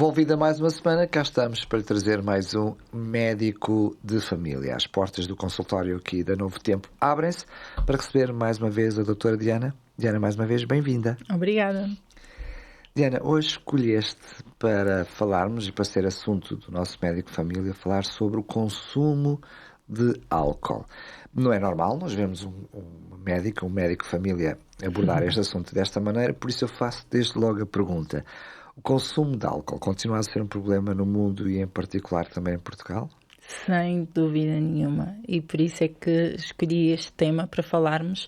Volvida mais uma semana, cá estamos para lhe trazer mais um médico de família. As portas do consultório aqui da Novo Tempo abrem-se para receber mais uma vez a doutora Diana. Diana, mais uma vez, bem-vinda. Obrigada. Diana, hoje escolheste para falarmos e para ser assunto do nosso médico de família, falar sobre o consumo de álcool. Não é normal, nós vemos um médico de família abordar este assunto desta maneira, por isso eu faço desde logo a pergunta. O consumo de álcool continua a ser um problema no mundo e em particular também em Portugal? Sem dúvida nenhuma. E por isso é que escolhi este tema para falarmos,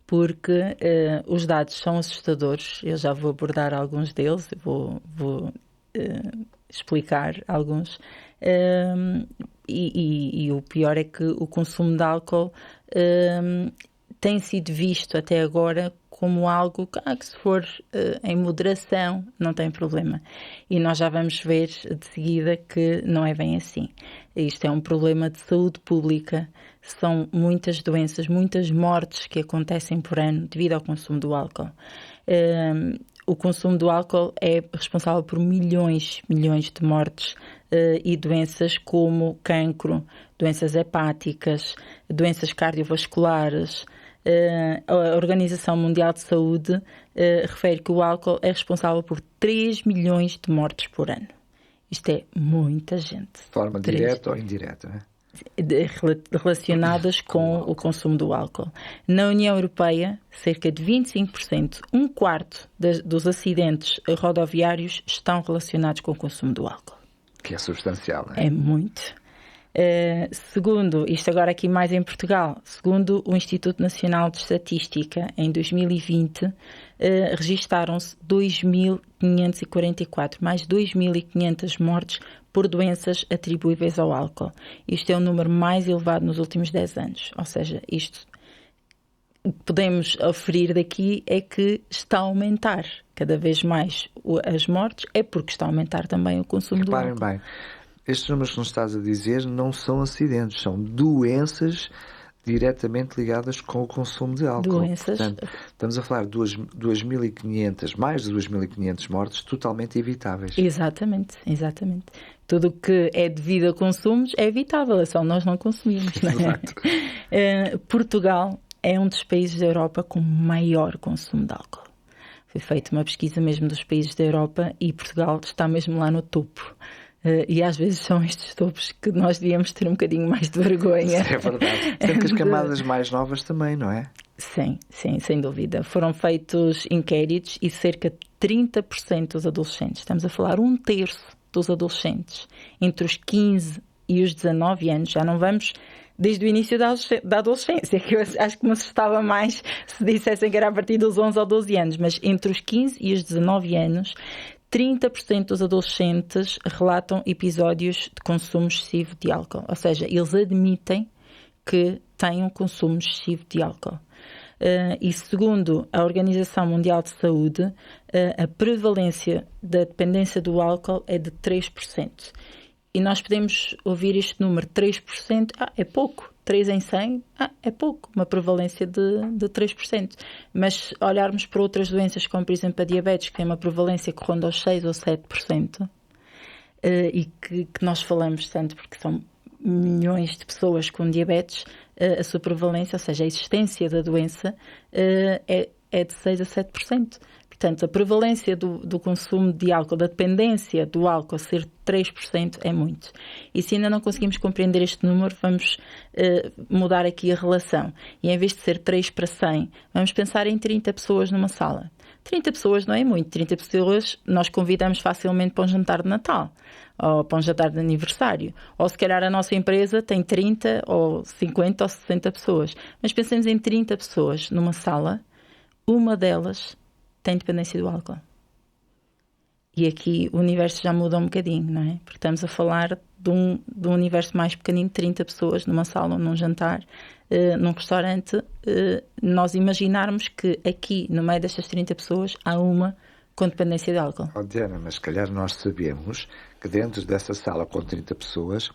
porque os dados são assustadores. Eu já vou abordar alguns deles, vou explicar alguns. E o pior é que o consumo de álcool tem sido visto até agora como algo que se for em moderação não tem problema. E nós já vamos ver de seguida que não é bem assim. Isto é um problema de saúde pública. São muitas doenças, muitas mortes que acontecem por ano devido ao consumo do álcool. O consumo do álcool é responsável por milhões de mortes e doenças como cancro, doenças hepáticas, doenças cardiovasculares. A Organização Mundial de Saúde refere que o álcool é responsável por 3 milhões de mortes por ano. Isto é muita gente. De forma direta ou indireta, não é? Relacionadas com o consumo do álcool. Na União Europeia, cerca de 25%, um quarto dos acidentes rodoviários estão relacionados com o consumo do álcool. Que é substancial, não é? É muito. Segundo, isto agora aqui mais em Portugal, segundo o Instituto Nacional de Estatística, em 2020, registaram-se 2.544, mais 2.500 mortes por doenças atribuíveis ao álcool. Isto é o número mais elevado nos últimos 10 anos. Ou seja, isto podemos aferir daqui é que está a aumentar cada vez mais as mortes, é porque está a aumentar também o consumo do álcool. Reparem bem. Estes números que nos estás a dizer não são acidentes, são doenças diretamente ligadas com o consumo de álcool. Doenças. Portanto, estamos a falar de 2.500, mais de 2.500 mortes totalmente evitáveis. Exatamente. Tudo o que é devido a consumos é evitável, é só nós não consumimos. Não é? Portugal é um dos países da Europa com maior consumo de álcool. Foi feita uma pesquisa mesmo dos países da Europa e Portugal está mesmo lá no topo. E às vezes são estes topos que nós devíamos ter um bocadinho mais de vergonha. É verdade. Sendo que as camadas mais novas também, não é? Sim, sem dúvida. Foram feitos inquéritos e cerca de 30% dos adolescentes, estamos a falar 1/3 dos adolescentes, entre os 15 e os 19 anos, já não vamos desde o início da adolescência, que eu acho que me assustava mais se dissessem que era a partir dos 11 ou 12 anos, mas entre os 15 e os 19 anos, 30% dos adolescentes relatam episódios de consumo excessivo de álcool. Ou seja, eles admitem que têm um consumo excessivo de álcool. E segundo a Organização Mundial de Saúde, a prevalência da dependência do álcool é de 3%. E nós podemos ouvir este número, 3%, é pouco. 3 em 100, é pouco, uma prevalência de 3%. Mas se olharmos para outras doenças, como por exemplo a diabetes, que tem uma prevalência que ronda aos 6 ou 7%, e que nós falamos tanto porque são milhões de pessoas com diabetes, a sua prevalência, ou seja, a existência da doença, é de 6 a 7%. Portanto, a prevalência do consumo de álcool, da dependência do álcool ser 3% é muito. E se ainda não conseguimos compreender este número, vamos mudar aqui a relação. E em vez de ser 3 para 100, vamos pensar em 30 pessoas numa sala. 30 pessoas não é muito. 30 pessoas nós convidamos facilmente para um jantar de Natal, ou para um jantar de aniversário. Ou se calhar a nossa empresa tem 30, ou 50, ou 60 pessoas. Mas pensemos em 30 pessoas numa sala, uma delas tem dependência do álcool. E aqui o universo já muda um bocadinho, não é? Porque estamos a falar de um universo mais pequenino, 30 pessoas numa sala, num jantar, num restaurante. Nós imaginarmos que aqui, no meio destas 30 pessoas, há uma com dependência de álcool. Diana, mas se calhar nós sabemos que dentro dessa sala com 30 pessoas,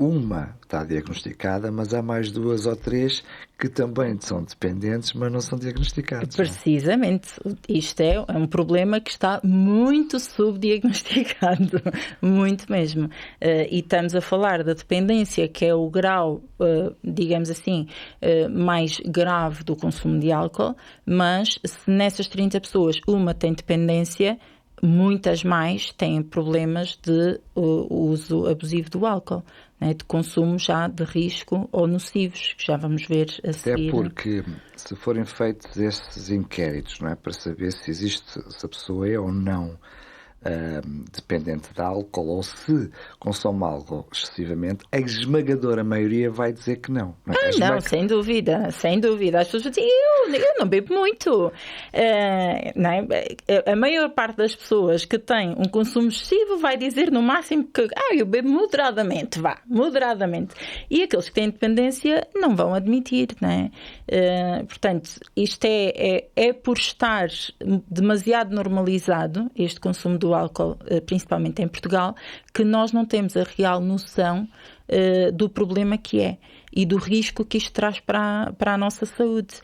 uma está diagnosticada, mas há mais 2 ou 3 que também são dependentes, mas não são diagnosticados. Precisamente. Isto é um problema que está muito subdiagnosticado, muito mesmo. E estamos a falar da dependência, que é o grau, digamos assim, mais grave do consumo de álcool, mas se nessas 30 pessoas uma tem dependência, muitas mais têm problemas de uso abusivo do álcool, né, de consumo já de risco ou nocivos, que já vamos ver a seguir. Até porque, se forem feitos esses inquéritos, não é, para saber se a pessoa é ou não dependente de álcool ou se consome álcool excessivamente, a esmagadora maioria vai dizer que não. Não, é? Não, sem dúvida, sem dúvida. As pessoas dizem, eu não bebo muito. Não é? A maior parte das pessoas que têm um consumo excessivo vai dizer no máximo que eu bebo moderadamente, moderadamente. E aqueles que têm dependência não vão admitir, não é? Portanto, isto é por estar demasiado normalizado, este consumo do álcool, principalmente em Portugal, que nós não temos a real noção do problema que é e do risco que isto traz para a nossa saúde.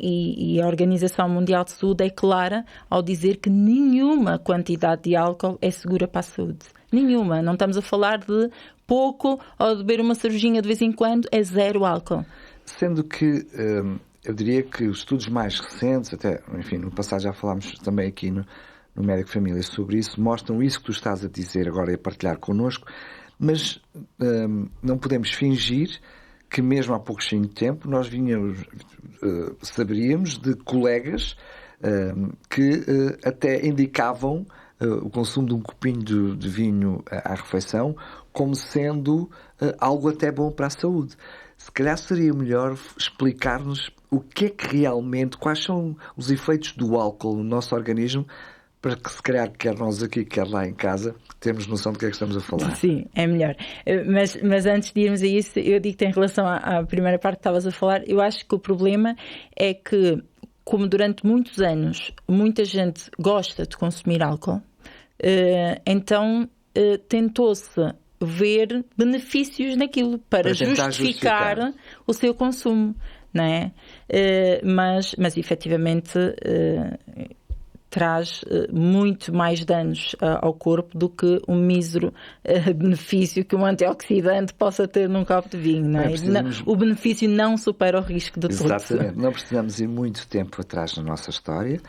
E a Organização Mundial de Saúde é clara ao dizer que nenhuma quantidade de álcool é segura para a saúde. Nenhuma. Não estamos a falar de pouco ou de beber uma cervejinha de vez em quando, é zero álcool. Sendo que eu diria que os estudos mais recentes, até, enfim, no passado já falámos também aqui no Médico Família sobre isso, mostram isso que tu estás a dizer agora e a partilhar connosco, mas não podemos fingir que mesmo há pouquinho tempo nós saberíamos de colegas que até indicavam o consumo de um copinho de vinho à refeição como sendo algo até bom para a saúde. Se calhar seria melhor explicar-nos o que é que realmente, quais são os efeitos do álcool no nosso organismo, para que se calhar, quer nós aqui, quer lá em casa, temos noção do que é que estamos a falar. Sim, é melhor. Mas antes de irmos a isso, eu digo que em relação à primeira parte que estavas a falar, eu acho que o problema é que, como durante muitos anos muita gente gosta de consumir álcool, então tentou-se ver benefícios naquilo para justificar o seu consumo, não é? Mas efetivamente traz muito mais danos ao corpo do que um mísero benefício que um antioxidante possa ter num copo de vinho, não é? O benefício não supera o risco de todo. Exatamente. Não precisamos ir muito tempo atrás na nossa história.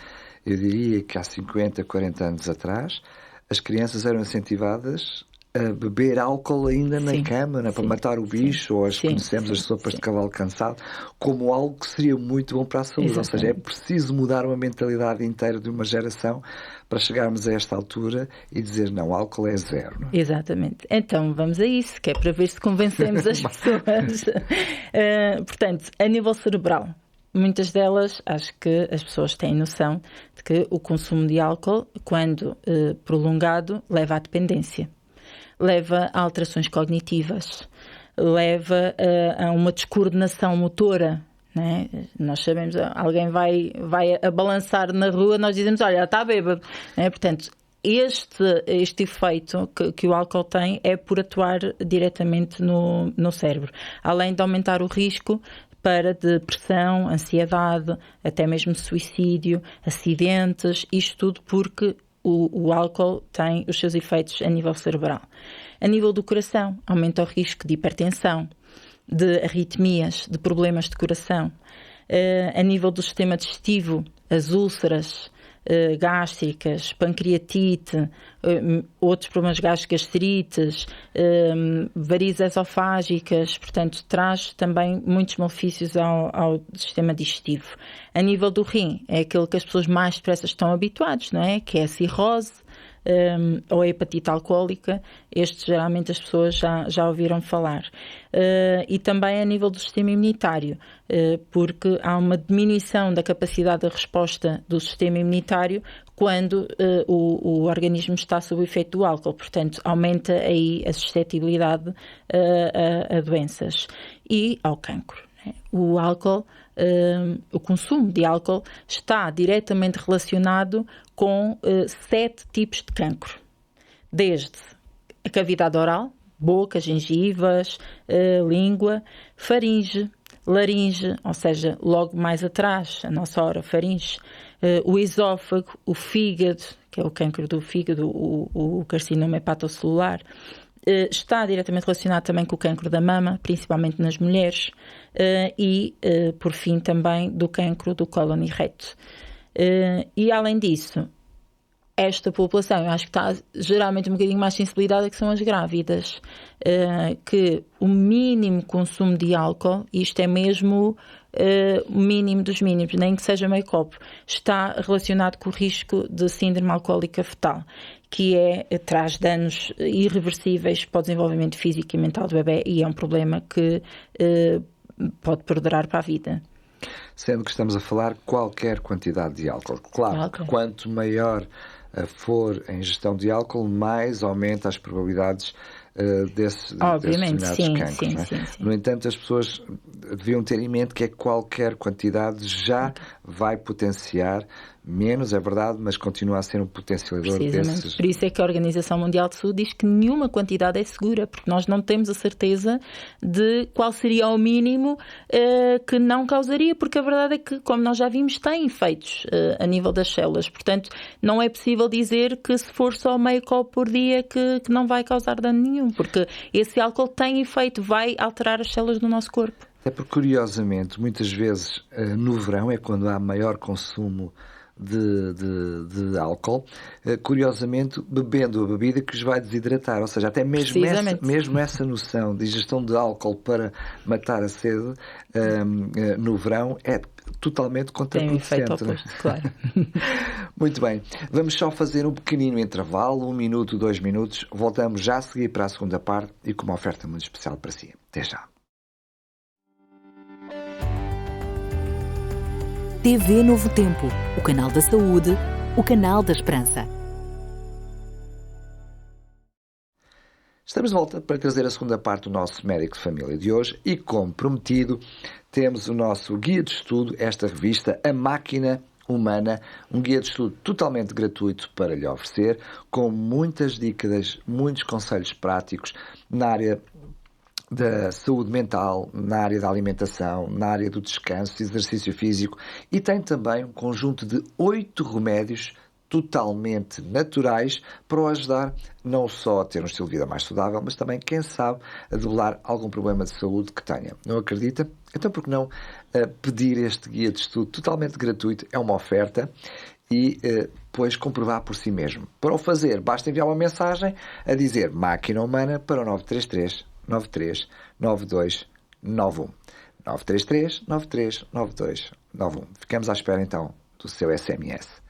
Eu diria que há 50, 40 anos atrás, as crianças eram incentivadas a beber álcool ainda na cama, para matar o bicho, ou conhecemos as sopas de cavalo cansado, como algo que seria muito bom para a saúde. Exatamente. Ou seja, é preciso mudar uma mentalidade inteira de uma geração para chegarmos a esta altura e dizer, não, álcool é zero. Não é? Exatamente. Então, vamos a isso, que é para ver se convencemos as pessoas. Portanto, a nível cerebral, muitas delas, acho que as pessoas têm noção de que o consumo de álcool, quando prolongado, leva à dependência. Leva a alterações cognitivas, leva a uma descoordenação motora. Né? Nós sabemos, alguém vai a balançar na rua, nós dizemos, olha, está bêbado. Né? Portanto, este efeito que o álcool tem é por atuar diretamente no cérebro. Além de aumentar o risco para depressão, ansiedade, até mesmo suicídio, acidentes, isto tudo porque o álcool tem os seus efeitos a nível cerebral. A nível do coração, aumenta o risco de hipertensão, de arritmias, de problemas de coração. A nível do sistema digestivo, as úlceras gástricas, pancreatite, outros problemas gástricos, gastrites, varizes esofágicas, portanto, traz também muitos malefícios ao sistema digestivo. A nível do rim, é aquilo que as pessoas mais depressa estão habituados, não é? Que é a cirrose, ou a hepatite alcoólica. Estes geralmente as pessoas já ouviram falar. E também a nível do sistema imunitário, porque há uma diminuição da capacidade de resposta do sistema imunitário quando o organismo está sob o efeito do álcool. Portanto, aumenta aí a suscetibilidade a doenças e ao cancro. O álcool, o consumo de álcool está diretamente relacionado com 7 tipos de cancro. Desde a cavidade oral, boca, gengivas, língua, faringe, laringe, ou seja, logo mais atrás, a nossa orofaringe, o esófago, o fígado, que é o cancro do fígado, o carcinoma hepatocelular, está diretamente relacionado também com o cancro da mama, principalmente nas mulheres, e, por fim, também do cancro do cólon e reto. E, além disso, esta população, eu acho que está geralmente um bocadinho mais sensibilidade, que são as grávidas, que o mínimo consumo de álcool, isto é mesmo o mínimo dos mínimos, nem que seja meio copo, está relacionado com o risco de síndrome alcoólica fetal, que traz danos irreversíveis para o desenvolvimento físico e mental do bebê, e é um problema que pode perdurar para a vida. Sendo que estamos a falar qualquer quantidade de álcool. Claro que quanto maior for a ingestão de álcool, mais aumenta as probabilidades desses determinados cancros. Sim. No entanto, as pessoas deviam ter em mente que qualquer quantidade já vai potenciar, menos é verdade, mas continua a ser um potencializador desses. Por isso é que a Organização Mundial de Saúde diz que nenhuma quantidade é segura, porque nós não temos a certeza de qual seria o mínimo que não causaria, porque a verdade é que, como nós já vimos, tem efeitos a nível das células. Portanto, não é possível dizer que se for só meio copo por dia que não vai causar dano nenhum, porque esse álcool tem efeito, vai alterar as células do nosso corpo. É porque, curiosamente, muitas vezes no verão é quando há maior consumo de álcool, curiosamente bebendo a bebida que os vai desidratar, ou seja, até mesmo essa noção de ingestão de álcool para matar a sede no verão é totalmente contraproducente. Tem um efeito oposto, claro. Muito bem, vamos só fazer um pequenino intervalo, 1 minuto, 2 minutos, voltamos já a seguir para a segunda parte e com uma oferta muito especial para si. Até já. TV Novo Tempo, o canal da saúde, o canal da esperança. Estamos de volta para trazer a segunda parte do nosso Médico de Família de hoje e, como prometido, temos o nosso guia de estudo, esta revista, A Máquina Humana, um guia de estudo totalmente gratuito para lhe oferecer, com muitas dicas, muitos conselhos práticos na área da saúde mental, na área da alimentação, na área do descanso, exercício físico, e tem também um conjunto de 8 remédios totalmente naturais para o ajudar não só a ter um estilo de vida mais saudável, mas também, quem sabe, a debelar algum problema de saúde que tenha. Não acredita? Então, por que não pedir este guia de estudo totalmente gratuito? É uma oferta e depois comprovar por si mesmo. Para o fazer, basta enviar uma mensagem a dizer Máquina Humana para o 933 93 92 91. 933 93 92 91. Ficamos à espera então do seu SMS.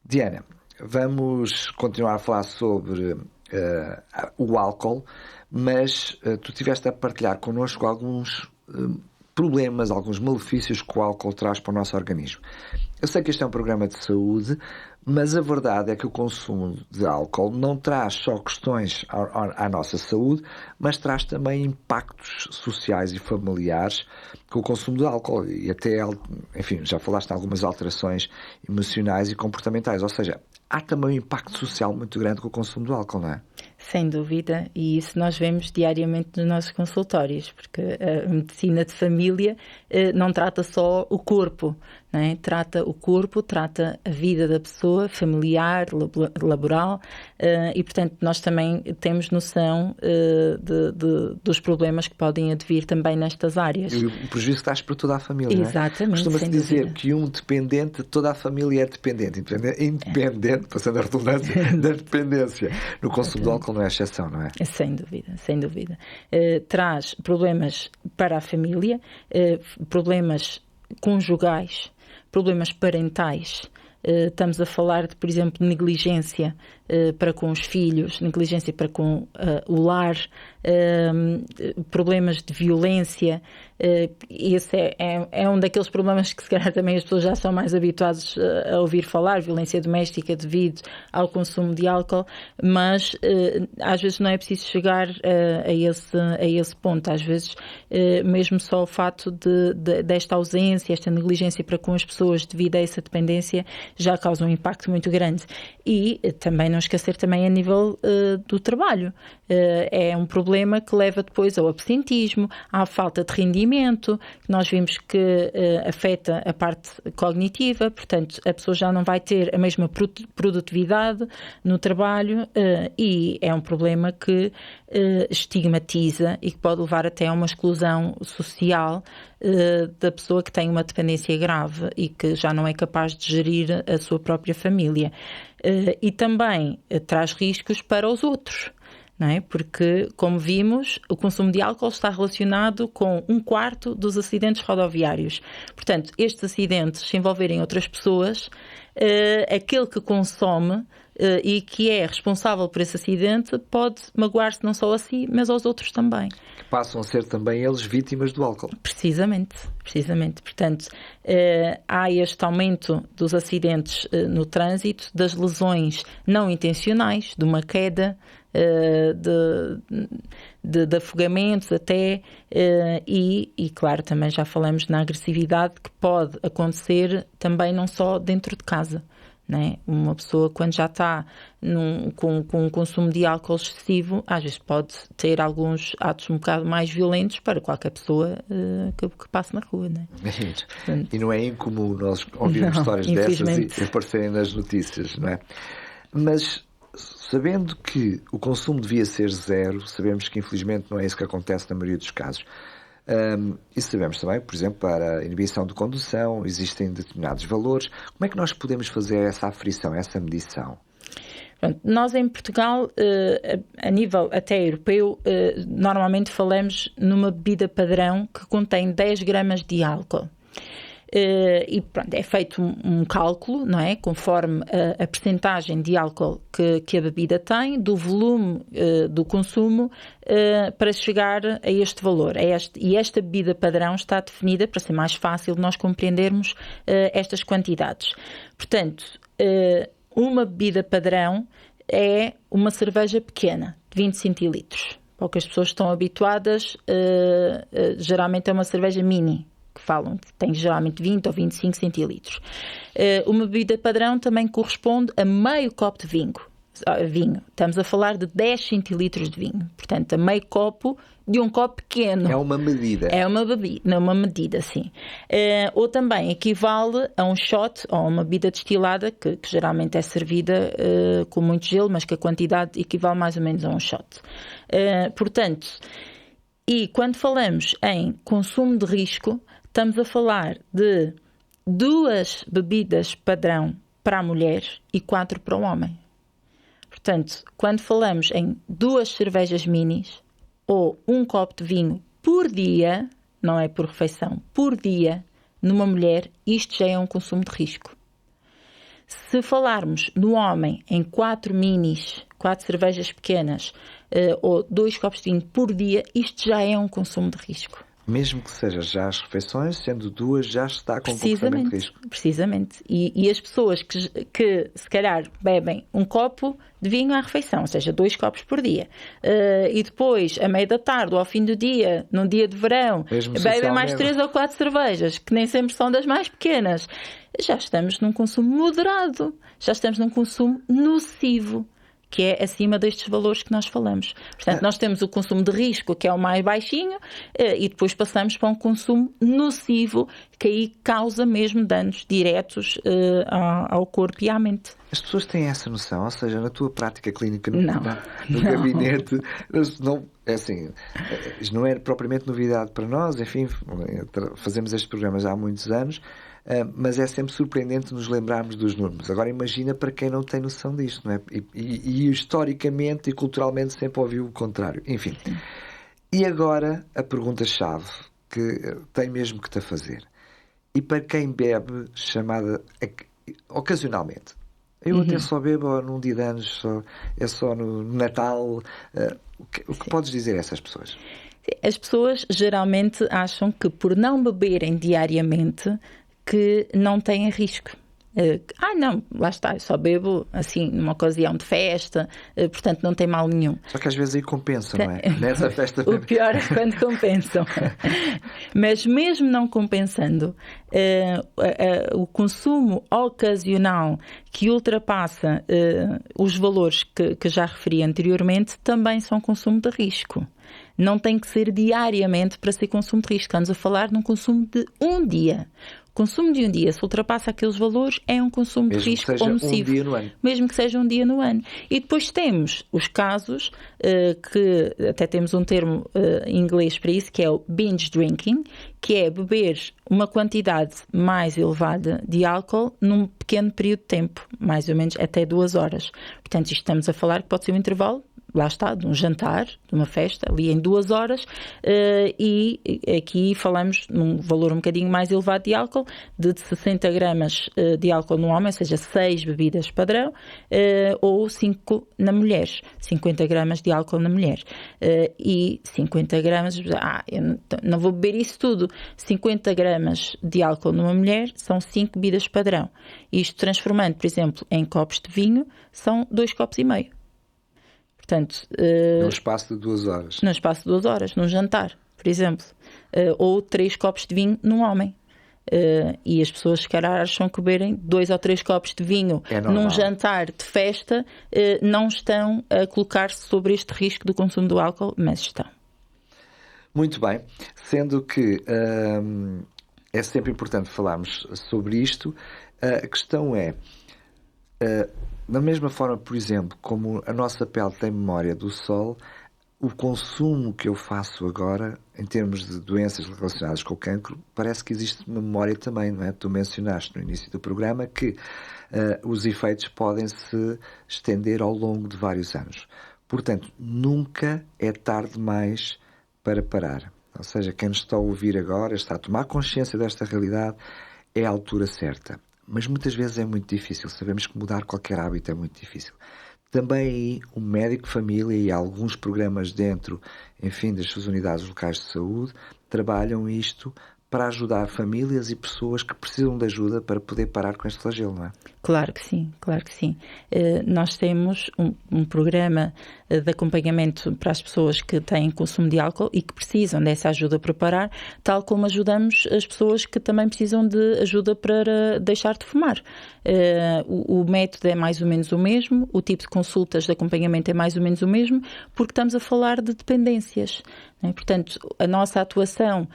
Diana, vamos continuar a falar sobre o álcool, mas tu estiveste a partilhar connosco alguns problemas, alguns malefícios que o álcool traz para o nosso organismo. Eu sei que este é um programa de saúde, mas a verdade é que o consumo de álcool não traz só questões à nossa saúde, mas traz também impactos sociais e familiares com o consumo de álcool e até, enfim, já falaste de algumas alterações emocionais e comportamentais, ou seja, há também um impacto social muito grande com o consumo do álcool, não é? Sem dúvida, e isso nós vemos diariamente nos nossos consultórios, porque a medicina de família não trata só o corpo, não é? Trata o corpo, trata a vida da pessoa, familiar, laboral, e portanto nós também temos noção dos problemas que podem advir também nestas áreas. E o prejuízo traz para toda a família, exatamente, não é? Costuma-se dizer que um dependente, toda a família é dependente, independente, passando a redundância, da dependência. No consumo do álcool não é exceção, não é? Sem dúvida, sem dúvida. Traz problemas para a família, problemas conjugais, problemas parentais. Estamos a falar de, por exemplo, negligência para com os filhos, negligência para com o lar, problemas de violência, Esse é um daqueles problemas que se calhar também as pessoas já são mais habituadas a ouvir falar, violência doméstica devido ao consumo de álcool, mas às vezes não é preciso chegar a esse ponto. Às vezes mesmo só o fato desta ausência, esta negligência para com as pessoas devido a essa dependência já causa um impacto muito grande. E também não esquecer também a nível do trabalho. É um problema que leva depois ao absentismo, à falta de rendimento, que nós vimos que afeta a parte cognitiva, portanto a pessoa já não vai ter a mesma produtividade no trabalho e é um problema que estigmatiza e que pode levar até a uma exclusão social da pessoa que tem uma dependência grave e que já não é capaz de gerir a sua própria família. E também traz riscos para os outros. Não é? Porque, como vimos, o consumo de álcool está relacionado com 1/4 dos acidentes rodoviários. Portanto, estes acidentes, se envolverem outras pessoas, aquele que consome e que é responsável por esse acidente pode magoar-se não só a si, mas aos outros também. Que passam a ser também eles vítimas do álcool. Precisamente. Portanto, há este aumento dos acidentes no trânsito, das lesões não intencionais, de uma queda, de afogamentos até, e claro, também já falamos na agressividade que pode acontecer também não só dentro de casa. Não é? Uma pessoa, quando já está com um consumo de álcool excessivo, às vezes pode ter alguns atos um bocado mais violentos para qualquer pessoa que passe na rua. Não é? Portanto, e não é incomum nós ouvirmos histórias dessas e aparecerem nas notícias, não é? Mas sabendo que o consumo devia ser zero, sabemos que infelizmente não é isso que acontece na maioria dos casos. E sabemos também, por exemplo, para a inibição de condução, existem determinados valores. Como é que nós podemos fazer essa aferição, essa medição? Pronto, nós em Portugal, a nível até europeu, normalmente falamos numa bebida padrão que contém 10 gramas de álcool. E pronto, é feito um cálculo, não é? Conforme a percentagem de álcool que a bebida tem, do volume do consumo, para chegar a este valor. E esta bebida padrão está definida para ser mais fácil de nós compreendermos estas quantidades. Portanto, uma bebida padrão é uma cerveja pequena, de 20 centilitros. Para o que as pessoas estão habituadas, geralmente é uma cerveja mini, que falam que tem geralmente 20 ou 25 centilitros. Uma bebida padrão também corresponde a meio copo de vinho. Estamos a falar de 10 centilitros de vinho. Portanto, a meio copo de um copo pequeno. É uma medida. É uma medida, sim. Ou também equivale a um shot ou a uma bebida destilada, que geralmente é servida com muito gelo, mas que a quantidade equivale mais ou menos a um shot. Portanto, e quando falamos em consumo de risco, estamos a falar de 2 bebidas padrão para a mulher e 4 para o homem. Portanto, quando falamos em 2 cervejas minis ou 1 copo de vinho por dia, não é por refeição, por dia, numa mulher, isto já é um consumo de risco. Se falarmos no homem em 4 minis, 4 cervejas pequenas ou 2 copos de vinho por dia, isto já é um consumo de risco. Mesmo que seja já as refeições, sendo 2, já está com comportamento de risco. Precisamente. E as pessoas que se calhar bebem 1 copo de vinho à refeição, ou seja, 2 copos por dia, e depois, à meia da tarde ou ao fim do dia, num dia de verão, bebem mais 3 ou 4 cervejas, que nem sempre são das mais pequenas, já estamos num consumo moderado, já estamos num consumo nocivo, que é acima destes valores que nós falamos. Portanto, nós temos o consumo de risco, que é o mais baixinho, e depois passamos para um consumo nocivo, que aí causa mesmo danos diretos ao corpo e à mente. As pessoas têm essa noção? Ou seja, na tua prática clínica, no gabinete, não, é assim, isto não é propriamente novidade para nós, enfim, fazemos estes programas há muitos anos, mas é sempre surpreendente nos lembrarmos dos números. Agora imagina para quem não tem noção disto, não é? E historicamente e culturalmente sempre ouviu o contrário. Enfim. Sim. E agora a pergunta-chave que tem mesmo que te fazer. E para quem bebe, chamada ocasionalmente. Eu até só bebo num dia de anos, é só no Natal. O que podes dizer a essas pessoas? As pessoas geralmente acham que por não beberem diariamente que não têm risco. Não, lá está, eu só bebo assim numa ocasião de festa, portanto não tem mal nenhum. Só que às vezes aí compensam, não é? Nessa festa. O pior é quando compensam. Mas mesmo não compensando, o consumo ocasional que ultrapassa os valores que já referi anteriormente também são consumo de risco. Não tem que ser diariamente para ser consumo de risco. Estamos a falar de um consumo de um dia. O consumo de um dia, se ultrapassa aqueles valores, é um consumo de risco ou nocivo. Um dia no ano. Mesmo que seja um dia no ano. E depois temos os casos, que até temos um termo em inglês para isso, que é o binge drinking, que é beber uma quantidade mais elevada de álcool num pequeno período de tempo, mais ou menos até 2 horas. Portanto, isto estamos a falar que pode ser um intervalo, lá está, de um jantar, de uma festa, ali em 2 horas, e aqui falamos num valor um bocadinho mais elevado de álcool, de 60 gramas de álcool no homem, ou seja, 6 bebidas padrão, ou 5 na mulher, 50 gramas de álcool na mulher. E 50 gramas, eu não vou beber isso tudo, 50 gramas de álcool numa mulher são 5 bebidas padrão. Isto transformando, por exemplo, em copos de vinho, são 2 copos e meio. Portanto, no espaço de 2 horas. No espaço de 2 horas, num jantar, por exemplo. Ou 3 copos de vinho num homem. E as pessoas, se calhar, acham que beberem 2 ou 3 copos de vinho num jantar de festa não estão a colocar-se sobre este risco do consumo do álcool, mas estão. Muito bem. Sendo que é sempre importante falarmos sobre isto, a questão é... da mesma forma, por exemplo, como a nossa pele tem memória do sol, o consumo que eu faço agora, em termos de doenças relacionadas com o cancro, parece que existe uma memória também, não é? Tu mencionaste no início do programa que os efeitos podem se estender ao longo de vários anos. Portanto, nunca é tarde demais para parar. Ou seja, quem nos está a ouvir agora, está a tomar consciência desta realidade, é a altura certa. Mas muitas vezes é muito difícil. Sabemos que mudar qualquer hábito é muito difícil. Também aí o médico de família e alguns programas dentro, enfim, das suas unidades locais de saúde, trabalham isto para ajudar famílias e pessoas que precisam de ajuda para poder parar com este flagelo, não é? Claro que sim, claro que sim. Nós temos um programa de acompanhamento para as pessoas que têm consumo de álcool e que precisam dessa ajuda para parar, tal como ajudamos as pessoas que também precisam de ajuda para deixar de fumar. O método é mais ou menos o mesmo, o tipo de consultas de acompanhamento é mais ou menos o mesmo, porque estamos a falar de dependências. Portanto, a nossa atuação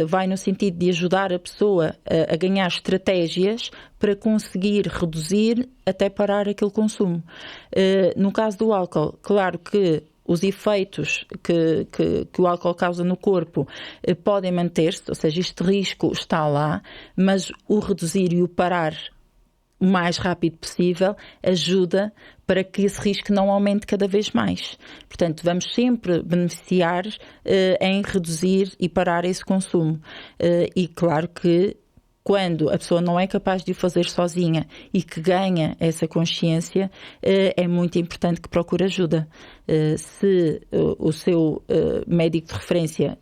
vai no sentido de ajudar a pessoa a ganhar estratégias para conseguir reduzir até parar aquele consumo. No caso do álcool, claro que os efeitos que o álcool causa no corpo podem manter-se, ou seja, este risco está lá, mas o reduzir e o parar o mais rápido possível ajuda para que esse risco não aumente cada vez mais. Portanto, vamos sempre beneficiar em reduzir e parar esse consumo. E claro que quando a pessoa não é capaz de o fazer sozinha e que ganha essa consciência, é muito importante que procure ajuda. Se o seu médico de referência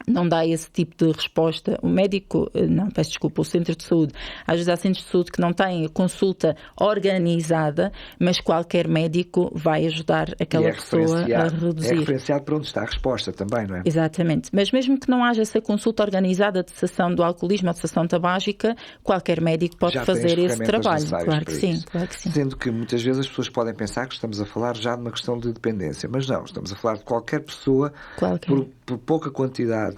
não dá esse tipo de resposta, o centro de saúde, às vezes há centros de saúde que não têm consulta organizada, mas qualquer médico vai ajudar aquela pessoa a reduzir. É referenciado para onde está a resposta também, não é? Exatamente, mas mesmo que não haja essa consulta organizada de cessação do alcoolismo ou de cessação tabágica, qualquer médico pode fazer esse trabalho. Claro que sim, claro que sim. Sendo que muitas vezes as pessoas podem pensar que estamos a falar já de uma questão de dependência, mas não, estamos a falar de qualquer pessoa, por pouca quantidade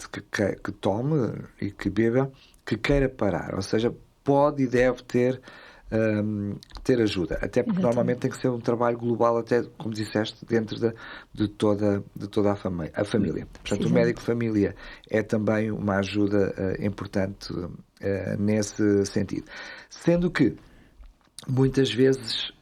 que tome e que beba, que queira parar, ou seja, pode e deve ter ajuda, até porque normalmente tem que ser um trabalho global, até como disseste, dentro de toda a família. Portanto, o médico de família é também uma ajuda importante nesse sentido. Sendo que muitas vezes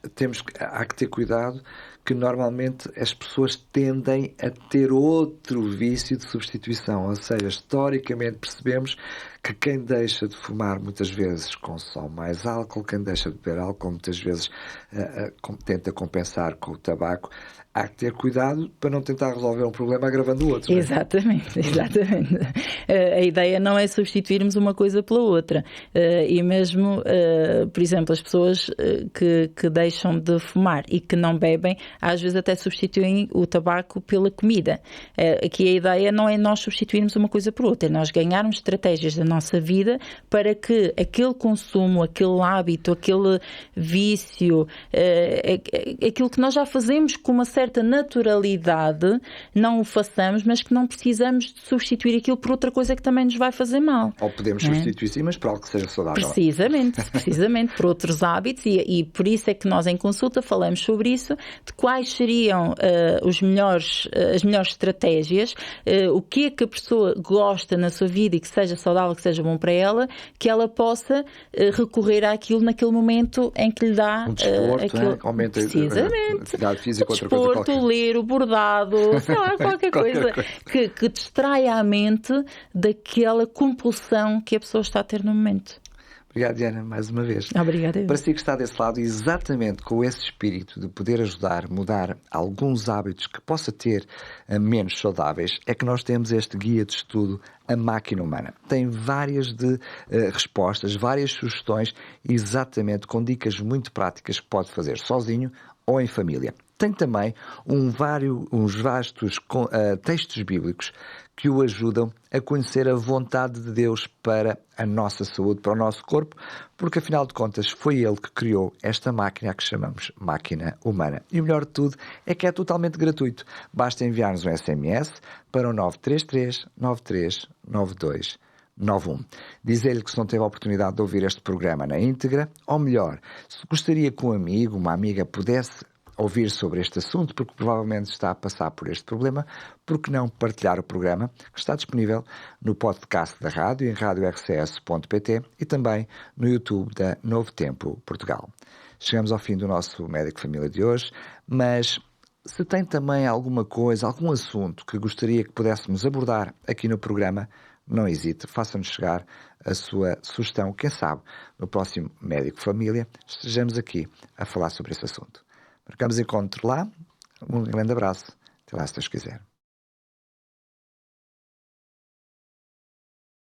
há que ter cuidado que normalmente as pessoas tendem a ter outro vício de substituição, ou seja, historicamente percebemos que quem deixa de fumar muitas vezes consome mais álcool, quem deixa de beber álcool muitas vezes tenta compensar com o tabaco. Há que ter cuidado para não tentar resolver um problema agravando o outro. Exatamente, exatamente. A ideia não é substituirmos uma coisa pela outra. E mesmo, por exemplo, as pessoas que deixam de fumar e que não bebem, às vezes até substituem o tabaco pela comida. Aqui a ideia não é nós substituirmos uma coisa por outra, é nós ganharmos estratégias da nossa vida para que aquele consumo, aquele hábito, aquele vício, aquilo que nós já fazemos com uma certa naturalidade, não o façamos, mas que não precisamos de substituir aquilo por outra coisa que também nos vai fazer mal. Ou podemos substituir sim, mas por algo que seja saudável. Precisamente, por outros hábitos, e por isso é que nós em consulta falamos sobre isso, de quais seriam as melhores estratégias, o que é que a pessoa gosta na sua vida e que seja saudável, que seja bom para ela, que ela possa recorrer àquilo naquele momento em que lhe dá desporto, aumenta a atividade física, outra coisa qualquer. Ler, o bordado, sei lá, qualquer coisa que distraia a mente daquela compulsão que a pessoa está a ter no momento. Obrigado, Diana, mais uma vez. Obrigada. Para si que está desse lado, exatamente com esse espírito de poder ajudar, mudar alguns hábitos que possa ter menos saudáveis, é que nós temos este guia de estudo, A Máquina Humana. Tem várias respostas, várias sugestões, exatamente com dicas muito práticas que pode fazer sozinho ou em família. Tem também uns vastos textos bíblicos que o ajudam a conhecer a vontade de Deus para a nossa saúde, para o nosso corpo, porque afinal de contas foi Ele que criou esta máquina que chamamos Máquina Humana. E o melhor de tudo é que é totalmente gratuito. Basta enviar-nos um SMS para o 933 93 92 91. Dizer-lhe que se não teve a oportunidade de ouvir este programa na íntegra, ou melhor, se gostaria que um amigo, uma amiga pudesse ouvir sobre este assunto, porque provavelmente está a passar por este problema, por que não partilhar o programa, que está disponível no podcast da rádio, em radiorcs.pt e também no YouTube da Novo Tempo Portugal. Chegamos ao fim do nosso Médico Família de hoje, mas se tem também alguma coisa, algum assunto que gostaria que pudéssemos abordar aqui no programa, não hesite, faça-nos chegar a sua sugestão. Quem sabe, no próximo Médico Família, estejamos aqui a falar sobre esse assunto. Marcamos encontro lá. Um grande abraço. Até lá, se Deus quiser.